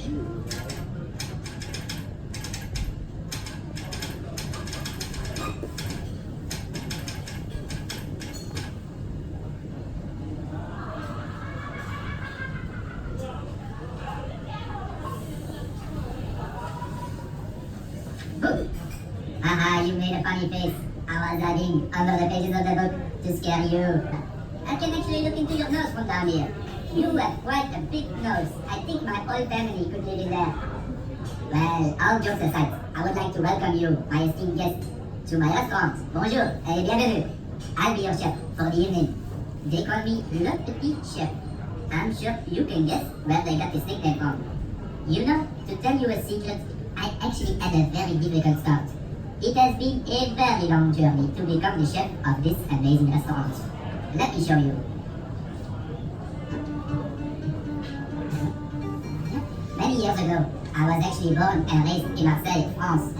Book. Haha, you made a funny face. I was hiding under the pages of the book to scare you. I can actually look into your nose from down here. You have quite a big nose. I think my whole family could live in there. Well, all jokes aside, I would like to welcome you, my esteemed guest, to my restaurant. Bonjour et bienvenue. I'll be your chef for the evening. They call me Le Petit Chef. I'm sure you can guess where they got this nickname from. You know, to tell you a secret, I actually had a very difficult start. It has been a very long journey to become the chef of this amazing restaurant. Let me show you. Many years ago, I was actually born and raised in Marseille, France.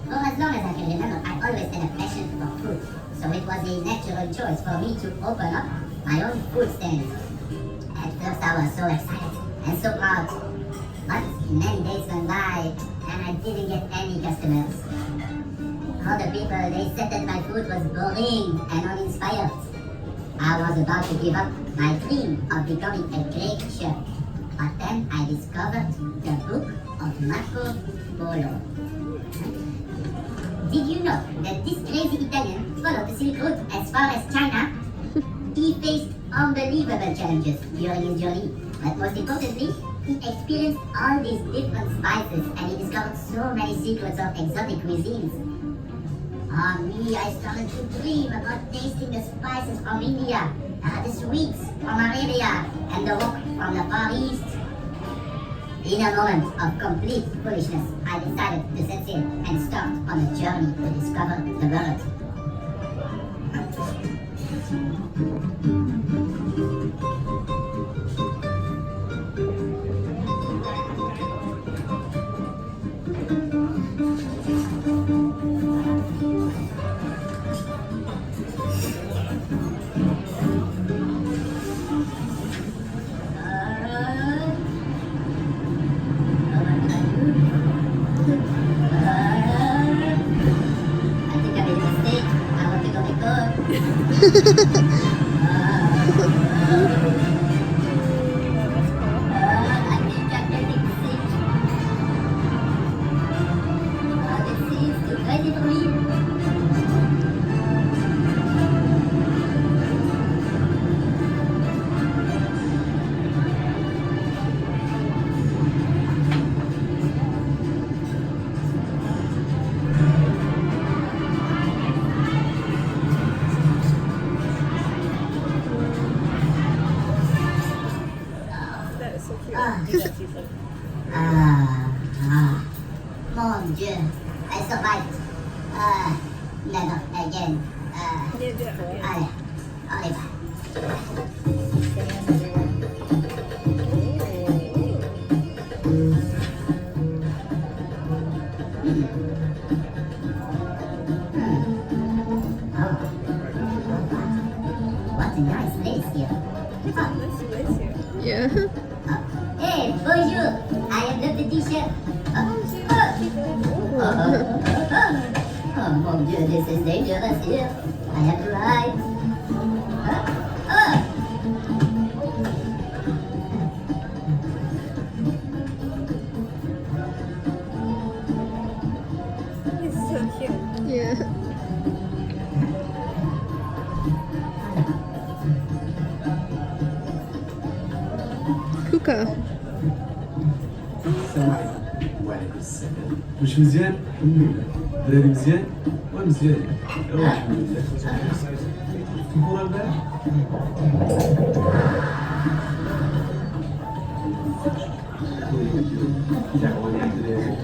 For as long as I can remember, I always had a passion for food, so it was a natural choice for me to open up my own food stand. At first I was so excited and so proud, but many days went by and I didn't get any customers. Other people, they said that my food was boring and uninspired. I was about to give up my dream of becoming a great chef, but then I discovered the book of Marco Polo. Did you know that this crazy Italian followed the Silk Road as far as China? He faced unbelievable challenges during his journey, but most importantly, he experienced all these different spices and he discovered so many secrets of exotic cuisines. Me, I started to dream about tasting the spices from India, the sweets from Arabia, and the rock from the Far East. In a moment of complete foolishness, I decided to set sail and start on a journey to discover the world. Mon Dieu, I survived. Never again. Allez, on y va. What a nice place here. Yeah. Hey, bonjour. I am the Petit Chef. Oh, mon Dieu, this is dangerous here. I have to hide. It's so cute. Yeah. Kuka. وعليكم السلام. واش مزيان؟ دراري مزيان؟ مزيان. الحمد لله. الكورة البارح؟ دعوة يا دراري.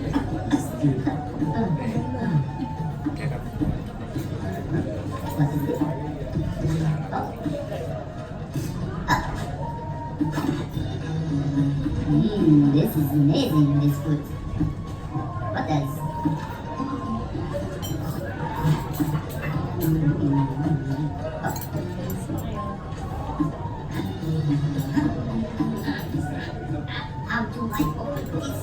This is amazing, this food. What else? How do I open this?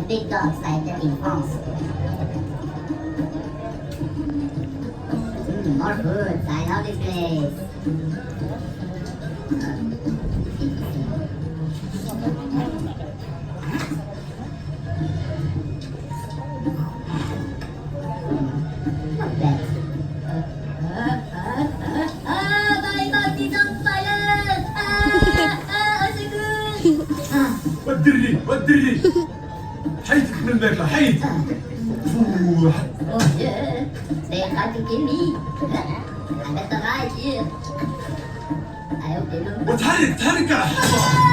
big dogs like in France. More food. I love this place. Not bad. My mouth is on fire! So good! ودري حيتك من الماكله حيت Oh Dieu! They tried to kill me! I better hide here. I hope they don't. وتحرك يا حمار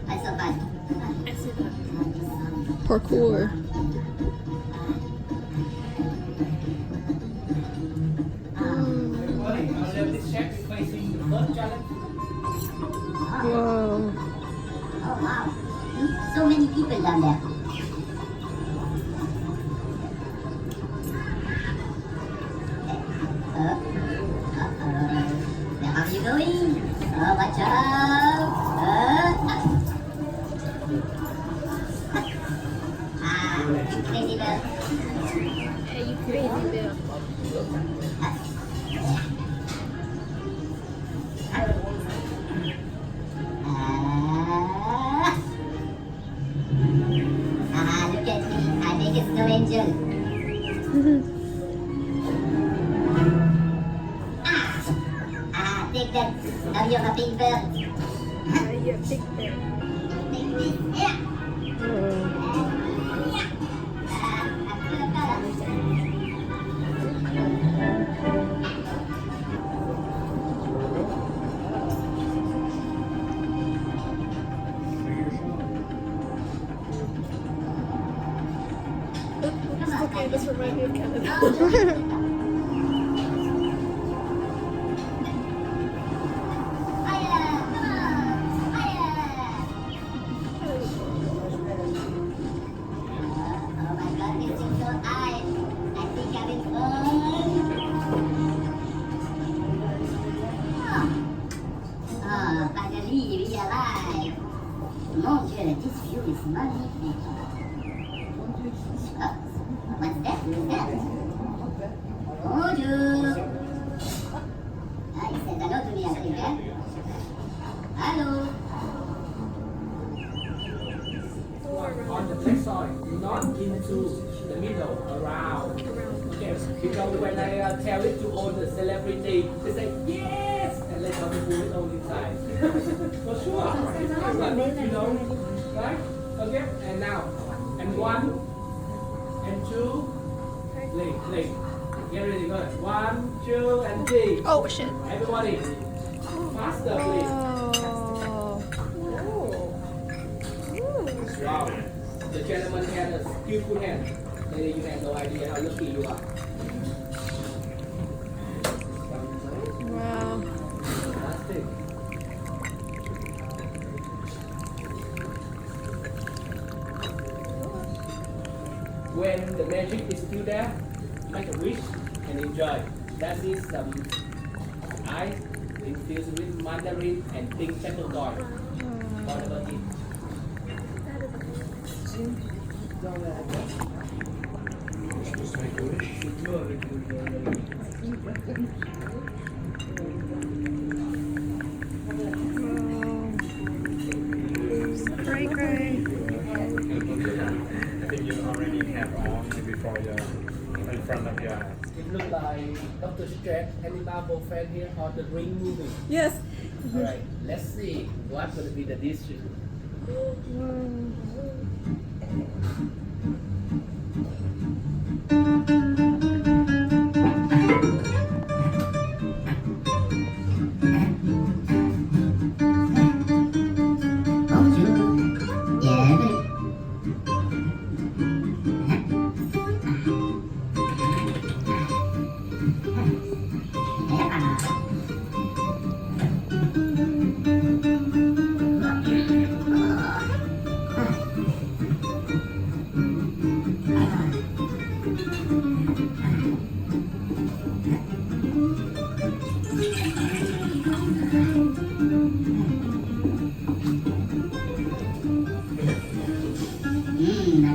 I survived. Parkour. Whoa. Oh wow. So many people down there. Where are you going? Oh, watch out! Crazy bird. Hey, you crazy Bill. Look at me. I make a snow angel. Take that. Now you're a big bird. You're a big bear. Take this. Yeah. Okay, this reminds me of Canada. Finally, we arrived. Mon Dieu, this view is magnifique. Oh, what's that? Who's that? Bonjour. He said hello to me, I think, eh? Hello. On the left side, not into the middle, around. Okay, because when I tell it to all the celebrity, they say yes, and let other people on inside. For sure, but you know, right? Okay, and now, and 1, and 2, play. Get ready, go. 1, 2, and 3. Oh shit. Everybody, faster, please. Wow, the gentleman had a skillful hand. Lady, you have no idea how lucky you are. Wow. Fantastic. When the magic is still there, make a wish and enjoy. That is some ice infused with mandarin and pink pepper joy. What about it? Great. I think you already have on before your in front of your eyes. It looks like Dr. Strange animal fan here or the Ring movie. Yes. Alright, let's see what will be the dish. Bonjour. Bienvenue.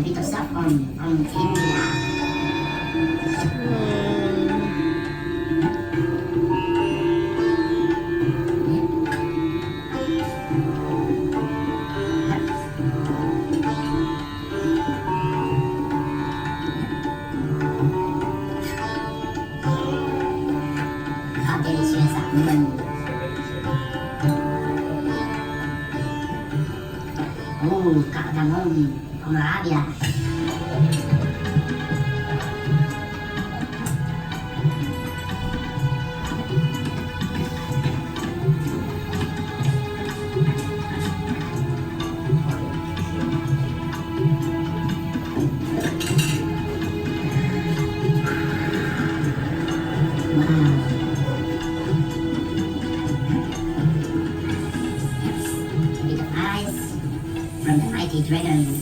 a bit of stuff from India. How delicious that Oh, cardamom from Arabia. From the mighty dragon.